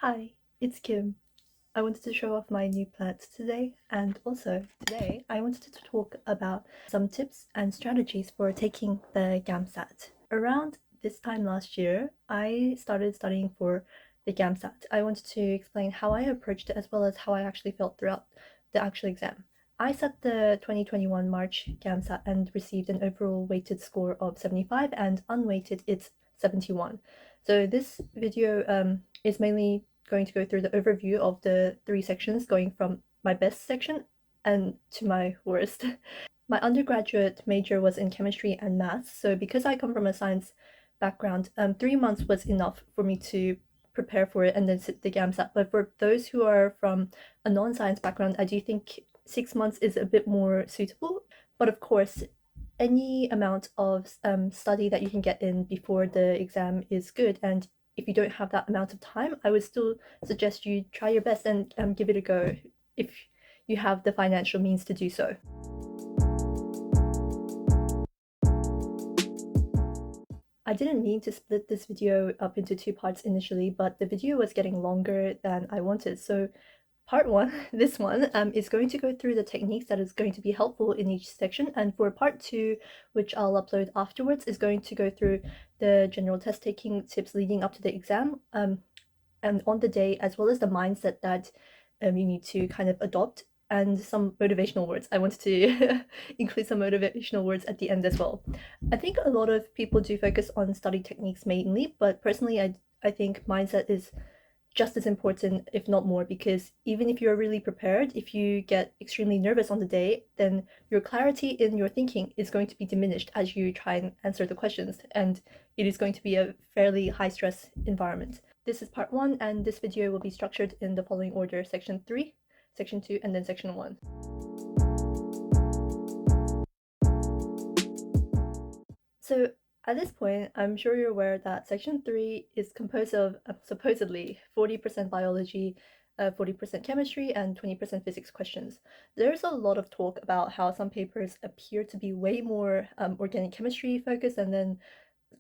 Hi, it's Kim. I wanted to show off my new plants today, and also today I wanted to talk about some tips and strategies for taking the GAMSAT. Around this time last year, I started studying for the GAMSAT. I wanted to explain how I approached it as well as how I actually felt throughout the actual exam. I sat the 2021 March GAMSAT and received an overall weighted score of 75 and unweighted it's 71. So this video is mainly going to go through the overview of the three sections, going from my best section and to my worst. My undergraduate major was in chemistry and maths, so because I come from a science background, 3 months was enough for me to prepare for it and then sit the GAMSAT. But for those who are from a non-science background, I do think 6 months is a bit more suitable. But of course, any amount of study that you can get in before the exam is good. And if you don't have that amount of time, I would still suggest you try your best and give it a go if you have the financial means to do so. I didn't mean to split this video up into two parts initially, but the video was getting longer than I wanted. So part one, this one, is going to go through the techniques that is going to be helpful in each section. And for part two, which I'll upload afterwards, is going to go through the general test taking tips leading up to the exam and on the day, as well as the mindset that you need to kind of adopt, and some motivational words. I wanted to include some motivational words at the end as well. I think a lot of people do focus on study techniques mainly, but personally, I think mindset is just as important, if not more, because even if you're really prepared, if you get extremely nervous on the day, then your clarity in your thinking is going to be diminished as you try and answer the questions, and it is going to be a fairly high stress environment. This is part one, and this video will be structured in the following order: section 3, section 2, and then section 1. So at this point, I'm sure you're aware that section 3 is composed of supposedly 40% biology, 40% chemistry, and 20% physics questions. There's a lot of talk about how some papers appear to be way more organic chemistry focused, and then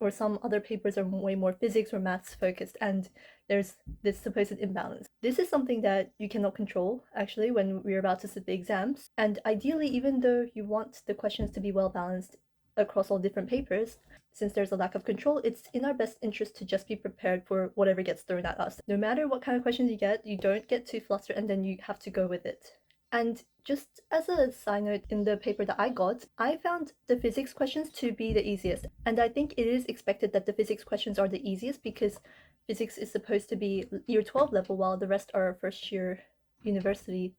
or some other papers are way more physics or maths focused, and there's this supposed imbalance. This is something that you cannot control actually when we're about to sit the exams, and ideally, even though you want the questions to be well balanced across all different papers, since there's a lack of control, it's in our best interest to just be prepared for whatever gets thrown at us. No matter what kind of questions you get, you don't get too flustered and then you have to go with it. And just as a side note, in the paper that I got, I found the physics questions to be the easiest. And I think it is expected that the physics questions are the easiest because physics is supposed to be year 12 level while the rest are first year university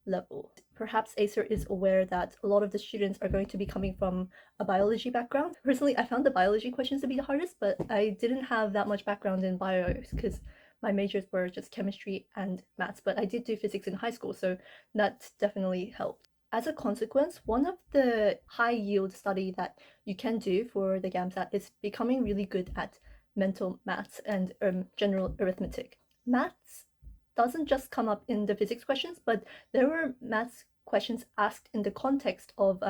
level. Perhaps Acer is aware that a lot of the students are going to be coming from a biology background. Personally, I found the biology questions to be the hardest, but I didn't have that much background in bio because my majors were just chemistry and maths, but I did do physics in high school, so that definitely helped. As a consequence, one of the high yield study that you can do for the GAMSAT is becoming really good at mental maths and general arithmetic. Maths doesn't just come up in the physics questions, but there were maths questions asked in the context of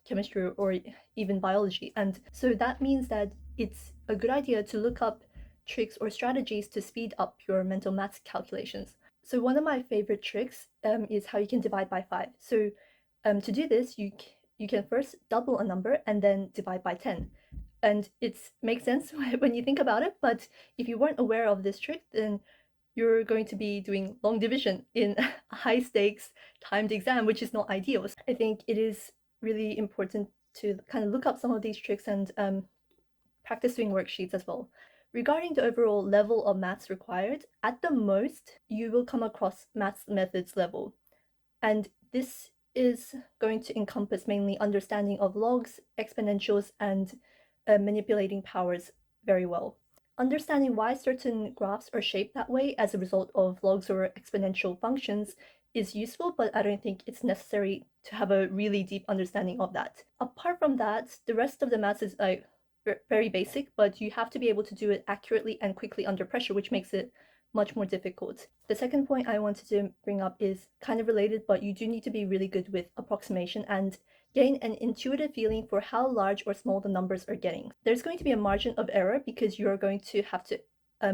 chemistry or even biology. And so that means that it's a good idea to look up tricks or strategies to speed up your mental maths calculations. So one of my favorite tricks is how you can divide by 5. So to do this, you can first double a number and then divide by 10. And it makes sense when you think about it, but if you weren't aware of this trick, then you're going to be doing long division in a high stakes timed exam, which is not ideal. I think it is really important to kind of look up some of these tricks and practice doing worksheets as well. Regarding the overall level of maths required, at the most, you will come across maths methods level. And this is going to encompass mainly understanding of logs, exponentials, and manipulating powers very well. Understanding why certain graphs are shaped that way as a result of logs or exponential functions is useful, but I don't think it's necessary to have a really deep understanding of that. Apart from that, the rest of the maths is very basic, but you have to be able to do it accurately and quickly under pressure, which makes it much more difficult. The second point I wanted to bring up is kind of related, but you do need to be really good with approximation and gain an intuitive feeling for how large or small the numbers are getting. There's going to be a margin of error because you're going to have to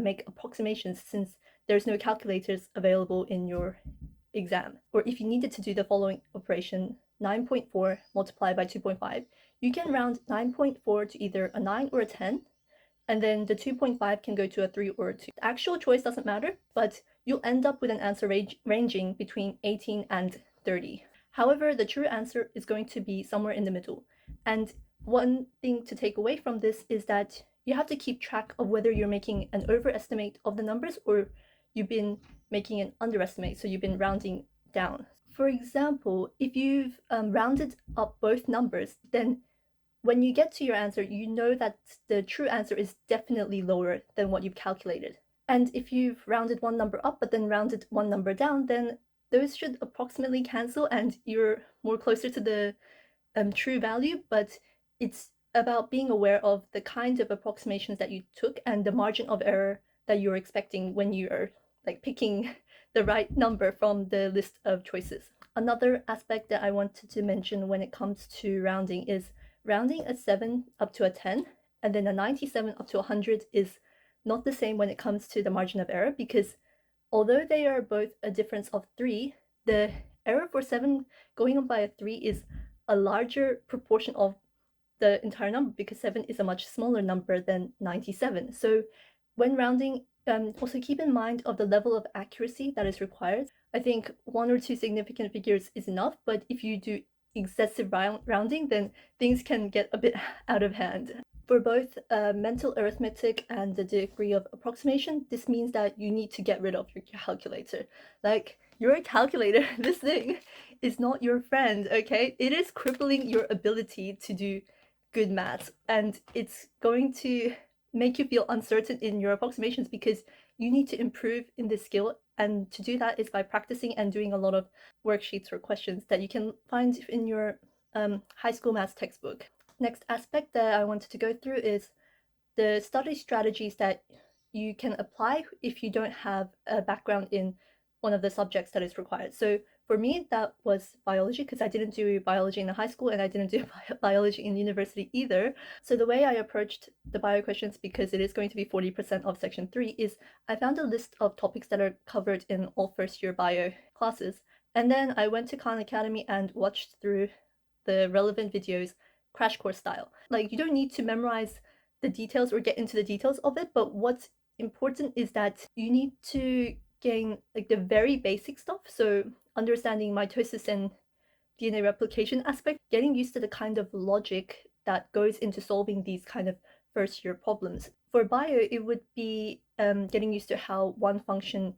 make approximations, since there's no calculators available in your exam. Or if you needed to do the following operation, 9.4 multiplied by 2.5, you can round 9.4 to either a 9 or a 10, and then the 2.5 can go to a 3 or a 2. The actual choice doesn't matter, but you'll end up with an answer ranging between 18 and 30. However, the true answer is going to be somewhere in the middle. And one thing to take away from this is that you have to keep track of whether you're making an overestimate of the numbers or you've been making an underestimate, so you've been rounding down. For example, if you've rounded up both numbers, then when you get to your answer, you know that the true answer is definitely lower than what you've calculated. And if you've rounded one number up but then rounded one number down, then those should approximately cancel and you're more closer to the true value, but it's about being aware of the kind of approximations that you took and the margin of error that you're expecting when you are like picking the right number from the list of choices. Another aspect that I wanted to mention when it comes to rounding is rounding a 7 up to a 10 and then a 97 up to 100 is not the same when it comes to the margin of error, because although they are both a difference of 3, the error for 7 going on by a 3 is a larger proportion of the entire number, because 7 is a much smaller number than 97. So when rounding, also keep in mind of the level of accuracy that is required. I think 1 or 2 significant figures is enough, but if you do excessive rounding, then things can get a bit out of hand. For both mental arithmetic and the degree of approximation, this means that you need to get rid of your calculator. Like, your calculator, this thing, is not your friend, okay? It is crippling your ability to do good maths, and it's going to make you feel uncertain in your approximations because you need to improve in this skill, and to do that is by practicing and doing a lot of worksheets or questions that you can find in your high school maths textbook. Next aspect that I wanted to go through is the study strategies that you can apply if you don't have a background in one of the subjects that is required. So for me, that was biology, because I didn't do biology in high school and I didn't do biology in university either. So the way I approached the bio questions, because it is going to be 40% of section 3, is I found a list of topics that are covered in all first year bio classes. And then I went to Khan Academy and watched through the relevant videos crash course style. Like, you don't need to memorize the details or get into the details of it, but what's important is that you need to gain like the very basic stuff. So understanding mitosis and DNA replication aspect, getting used to the kind of logic that goes into solving these kind of first year problems. For bio, it would be getting used to how one function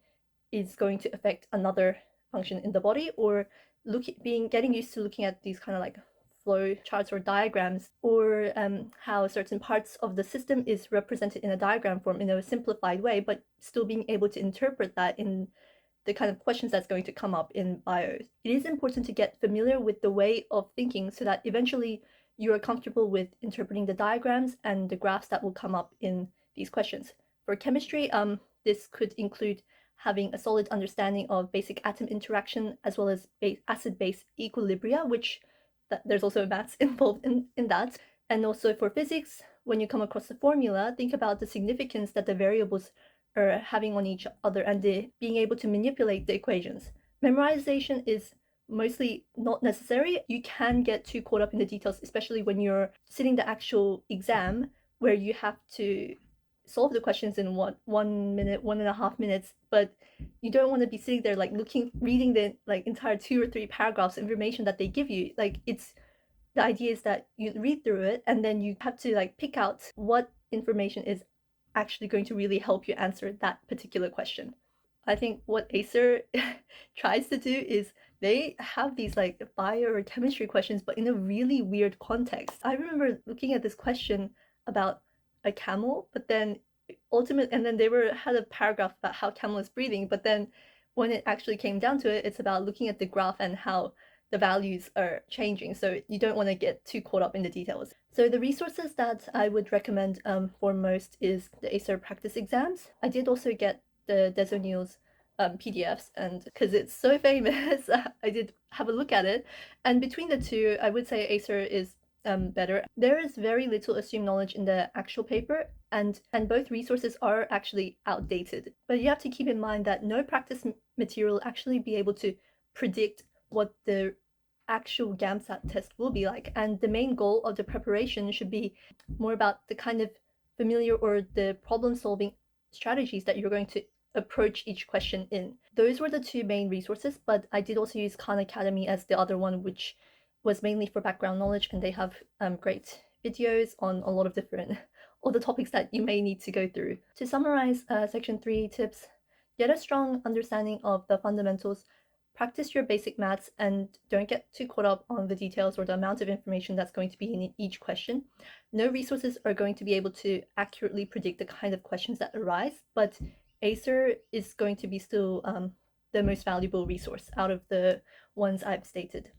is going to affect another function in the body, or getting used to looking at these kind of like flow charts or diagrams, or how certain parts of the system is represented in a diagram form in a simplified way, but still being able to interpret that in the kind of questions that's going to come up in bio. It is important to get familiar with the way of thinking so that eventually you are comfortable with interpreting the diagrams and the graphs that will come up in these questions. For chemistry, this could include having a solid understanding of basic atom interaction as well as acid-base equilibria, which there's also maths involved in that. And also for physics, when you come across the formula, think about the significance that the variables are having on each other and being able to manipulate the equations. Memorization is mostly not necessary. You can get too caught up in the details, especially when you're sitting the actual exam where you have to solve the questions in 1 minute, 1.5 minutes, but you don't want to be sitting there like reading the like entire 2 or 3 paragraphs of information that they give you. Like, it's the idea is that you read through it and then you have to like pick out what information is actually going to really help you answer that particular question. I think what Acer tries to do is they have these like bio or chemistry questions, but in a really weird context. I remember looking at this question about a camel, but then and then they had a paragraph about how camel is breathing, but then when it actually came down to it, it's about looking at the graph and how the values are changing. So you don't want to get too caught up in the details. So the resources that I would recommend for most is the Acer practice exams. I did also get the Des O'Neill's PDFs, and because it's so famous, I did have a look at it. And between the two, I would say Acer is better. There is very little assumed knowledge in the actual paper, and both resources are actually outdated. But you have to keep in mind that no practice material will actually be able to predict what the actual GAMSAT test will be like, and the main goal of the preparation should be more about the kind of familiar or the problem-solving strategies that you're going to approach each question in. Those were the two main resources, but I did also use Khan Academy as the other one, which was mainly for background knowledge, and they have great videos on a lot of different all the topics that you may need to go through. To summarize section 3 tips, get a strong understanding of the fundamentals, practice your basic maths, and don't get too caught up on the details or the amount of information that's going to be in each question. No resources are going to be able to accurately predict the kind of questions that arise, but ACER is going to be still the most valuable resource out of the ones I've stated.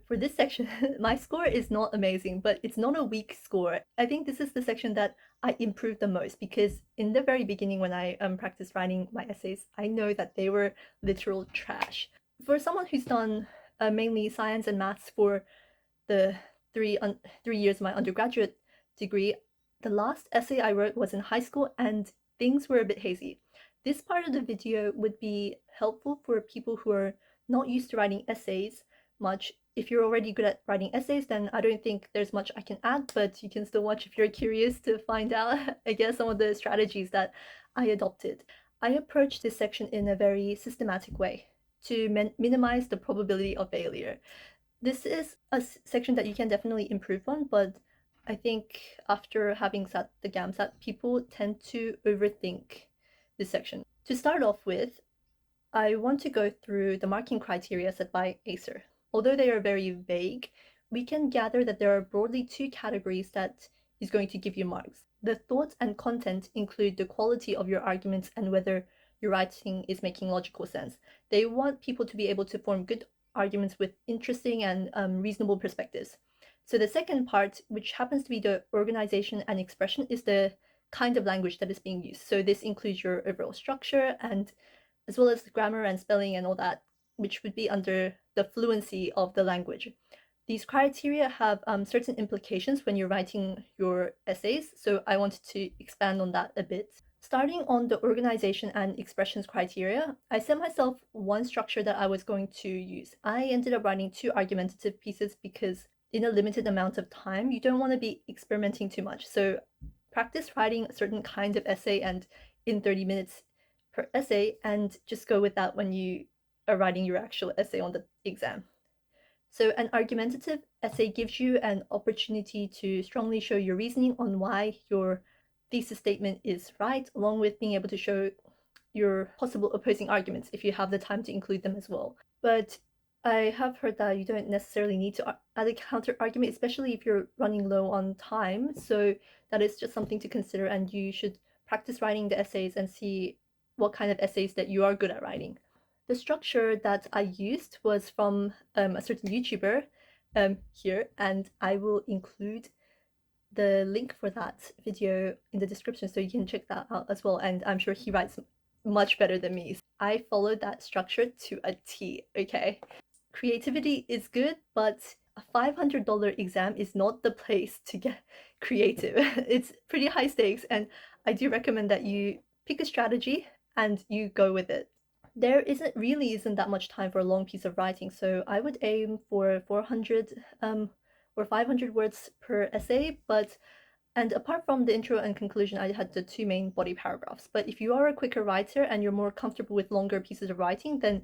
For this section, my score is not amazing, but it's not a weak score. I think this is the section that I improved the most, because in the very beginning when I practiced writing my essays, I know that they were literal trash. For someone who's done mainly science and maths for the 3 years of my undergraduate degree, the last essay I wrote was in high school and things were a bit hazy. This part of the video would be helpful for people who are not used to writing essays much. If you're already good at writing essays, then I don't think there's much I can add, but you can still watch if you're curious to find out, I guess, some of the strategies that I adopted. I approached this section in a very systematic way to minimize the probability of failure. This is a section that you can definitely improve on, but I think after having sat the GAMSAT, people tend to overthink this section. To start off with, I want to go through the marking criteria set by ACER. Although they are very vague, we can gather that there are broadly two categories that is going to give you marks. The thoughts and content include the quality of your arguments and whether your writing is making logical sense. They want people to be able to form good arguments with interesting and reasonable perspectives. So the second part, which happens to be the organization and expression, is the kind of language that is being used. So this includes your overall structure, and as well as the grammar and spelling and all that, which would be under the fluency of the language. These criteria have certain implications when you're writing your essays, so I wanted to expand on that a bit. Starting on the organization and expressions criteria, I set myself one structure that I was going to use. I ended up writing 2 argumentative pieces because in a limited amount of time, you don't want to be experimenting too much. So practice writing a certain kind of essay and in 30 minutes per essay, and just go with that when you are writing your actual essay on the exam. So an argumentative essay gives you an opportunity to strongly show your reasoning on why your thesis statement is right, along with being able to show your possible opposing arguments if you have the time to include them as well. But I have heard that you don't necessarily need to add a counter argument, especially if you're running low on time. So that is just something to consider, and you should practice writing the essays and see what kind of essays that you are good at writing. The structure that I used was from a certain YouTuber here, and I will include the link for that video in the description so you can check that out as well, and I'm sure he writes much better than me. I followed that structure to a T, okay? Creativity is good, but a $500 exam is not the place to get creative. It's pretty high stakes, and I do recommend that you pick a strategy and you go with it. There isn't that much time for a long piece of writing, so I would aim for 400 or 500 words per essay, and apart from the intro and conclusion, I had the 2 main body paragraphs. But if you are a quicker writer and you're more comfortable with longer pieces of writing, then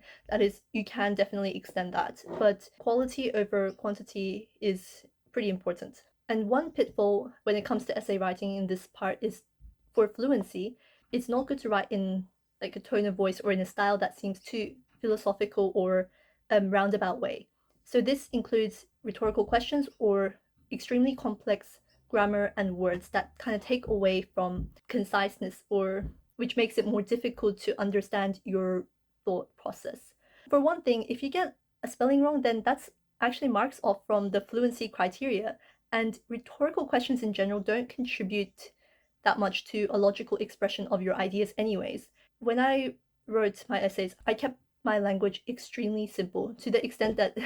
you can definitely extend that. But quality over quantity is pretty important. And one pitfall when it comes to essay writing in this part is for fluency, it's not good to write in like a tone of voice or in a style that seems too philosophical or roundabout way. So this includes rhetorical questions or extremely complex grammar and words that kind of take away from conciseness, or which makes it more difficult to understand your thought process. For one thing, if you get a spelling wrong, then that's actually marks off from the fluency criteria, and rhetorical questions in general don't contribute that much to a logical expression of your ideas anyways. When I wrote my essays, I kept my language extremely simple, to the extent that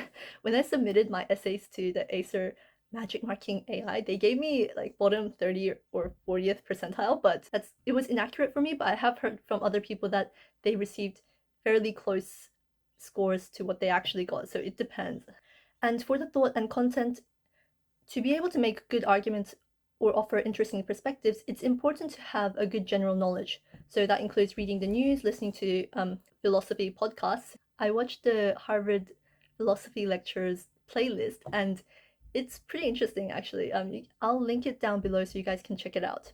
when I submitted my essays to the Acer magic marking AI, they gave me like bottom 30 or 40th percentile, but it was inaccurate for me. But I have heard from other people that they received fairly close scores to what they actually got, so it depends. And for the thought and content, to be able to make good arguments or offer interesting perspectives, it's important to have a good general knowledge. So that includes reading the news, listening to philosophy podcasts. I watched the Harvard philosophy lectures playlist, and it's pretty interesting actually. I'll link it down below so you guys can check it out.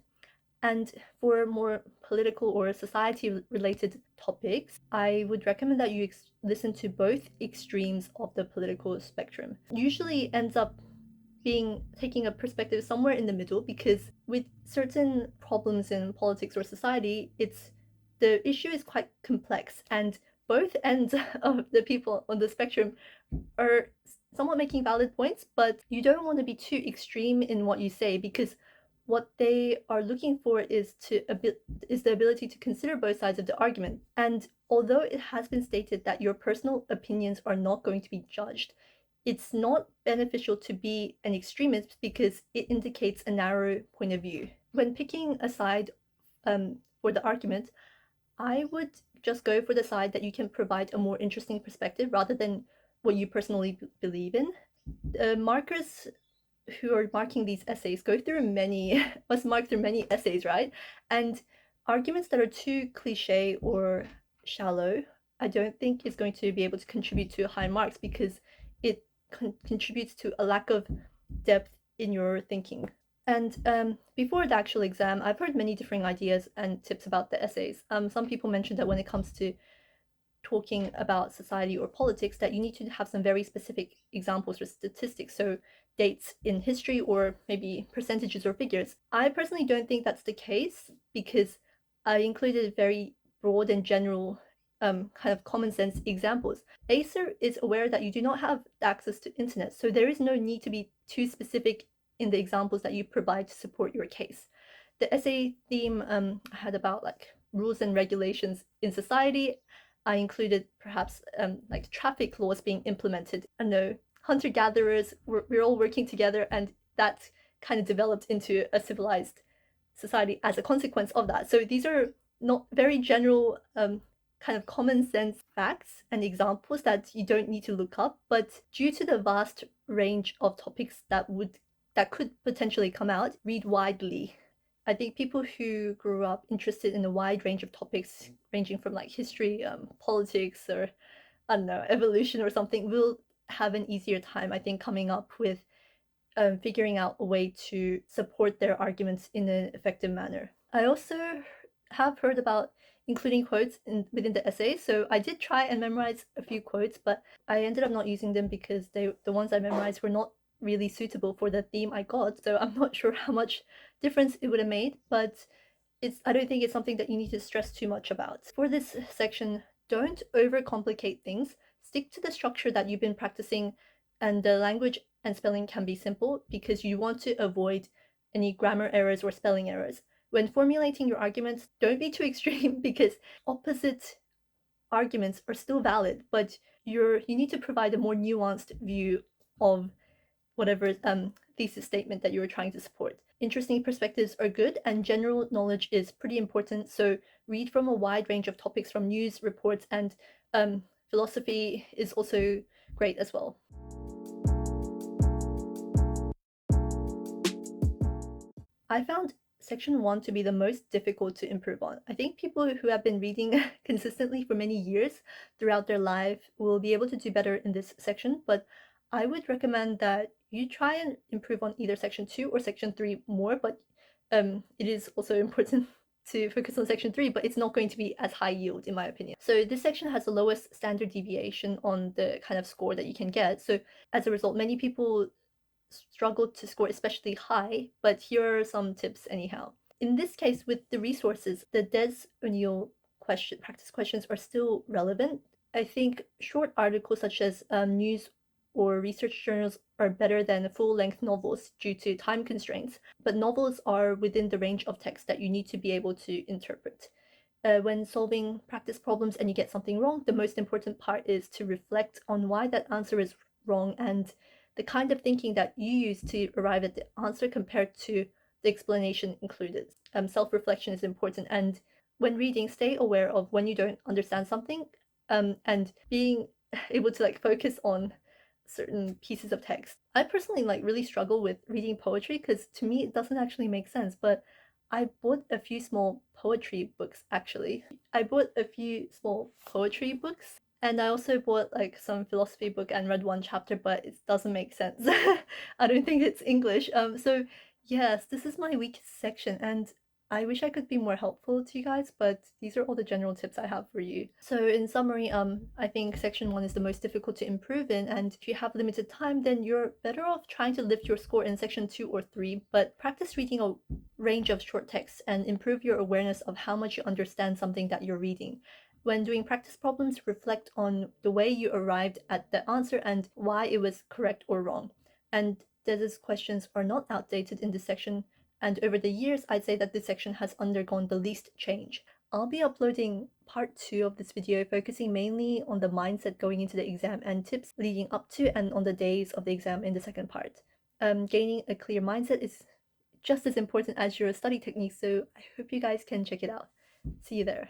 And for more political or society related topics, I would recommend that you listen to both extremes of the political spectrum. Usually ends up taking a perspective somewhere in the middle, because with certain problems in politics or society, the issue is quite complex, and both ends of the people on the spectrum are somewhat making valid points, but you don't want to be too extreme in what you say, because what they are looking for is the ability to consider both sides of the argument. And although it has been stated that your personal opinions are not going to be judged, it's not beneficial to be an extremist because it indicates a narrow point of view. When picking a side for the argument, I would just go for the side that you can provide a more interesting perspective rather than what you personally believe in. Markers who are marking these essays must mark through many essays, right? And arguments that are too cliche or shallow, I don't think is going to be able to contribute to high marks, because it contributes to a lack of depth in your thinking. And before the actual exam, I've heard many differing ideas and tips about the essays. Some people mentioned that when it comes to talking about society or politics, that you need to have some very specific examples or statistics, so dates in history or maybe percentages or figures. I personally don't think that's the case, because I included very broad and general kind of common sense examples. Acer is aware that you do not have access to internet, so there is no need to be too specific in the examples that you provide to support your case. The essay theme had about like rules and regulations in society. I included perhaps like traffic laws being implemented. I know hunter-gatherers, we're all working together, and that kind of developed into a civilized society as a consequence of that. So these are not very general kind of common sense facts and examples that you don't need to look up, but due to the vast range of topics that could potentially come out, read widely. I think people who grew up interested in a wide range of topics, ranging from like history, politics, or I don't know, evolution or something, will have an easier time, I think, coming up with figuring out a way to support their arguments in an effective manner. I also have heard about including quotes within the essay, so I did try and memorize a few quotes, but I ended up not using them because the ones I memorized were not really suitable for the theme I got, so I'm not sure how much difference it would have made, but I don't think it's something that you need to stress too much about. For this section, don't overcomplicate things. Stick to the structure that you've been practicing, and the language and spelling can be simple because you want to avoid any grammar errors or spelling errors. When formulating your arguments, don't be too extreme because opposite arguments are still valid, but you need to provide a more nuanced view of whatever thesis statement that you were trying to support. Interesting perspectives are good, and general knowledge is pretty important, so read from a wide range of topics from news, reports, and philosophy is also great as well. I found section 1 to be the most difficult to improve on. I think people who have been reading consistently for many years throughout their life will be able to do better in this section, but I would recommend that you try and improve on either section 2 or section 3 more, but it is also important to focus on section 3, but it's not going to be as high yield in my opinion. So this section has the lowest standard deviation on the kind of score that you can get. So as a result, many people struggle to score especially high, but here are some tips anyhow. In this case, with the resources, the Des O'Neill practice questions are still relevant. I think short articles such as news or research journals are better than full-length novels due to time constraints, but novels are within the range of text that you need to be able to interpret. when solving practice problems and you get something wrong, the most important part is to reflect on why that answer is wrong and the kind of thinking that you use to arrive at the answer compared to the explanation included. Self-reflection is important, and when reading, stay aware of when you don't understand something, and being able to like focus on certain pieces of text. I personally like really struggle with reading poetry because to me it doesn't actually make sense, but I bought a few small poetry books actually. I bought a few small poetry books and I also bought like some philosophy book and read one chapter, but it doesn't make sense. I don't think it's English. So yes, this is my weakest section and I wish I could be more helpful to you guys, but these are all the general tips I have for you. So in summary, I think section 1 is the most difficult to improve in, and if you have limited time, then you're better off trying to lift your score in section 2 or 3, but practice reading a range of short texts and improve your awareness of how much you understand something that you're reading. When doing practice problems, reflect on the way you arrived at the answer and why it was correct or wrong. And these questions are not outdated in this section, and over the years, I'd say that this section has undergone the least change. I'll be uploading part 2 of this video, focusing mainly on the mindset going into the exam and tips leading up to and on the days of the exam in the second part. Gaining a clear mindset is just as important as your study techniques, so I hope you guys can check it out. See you there.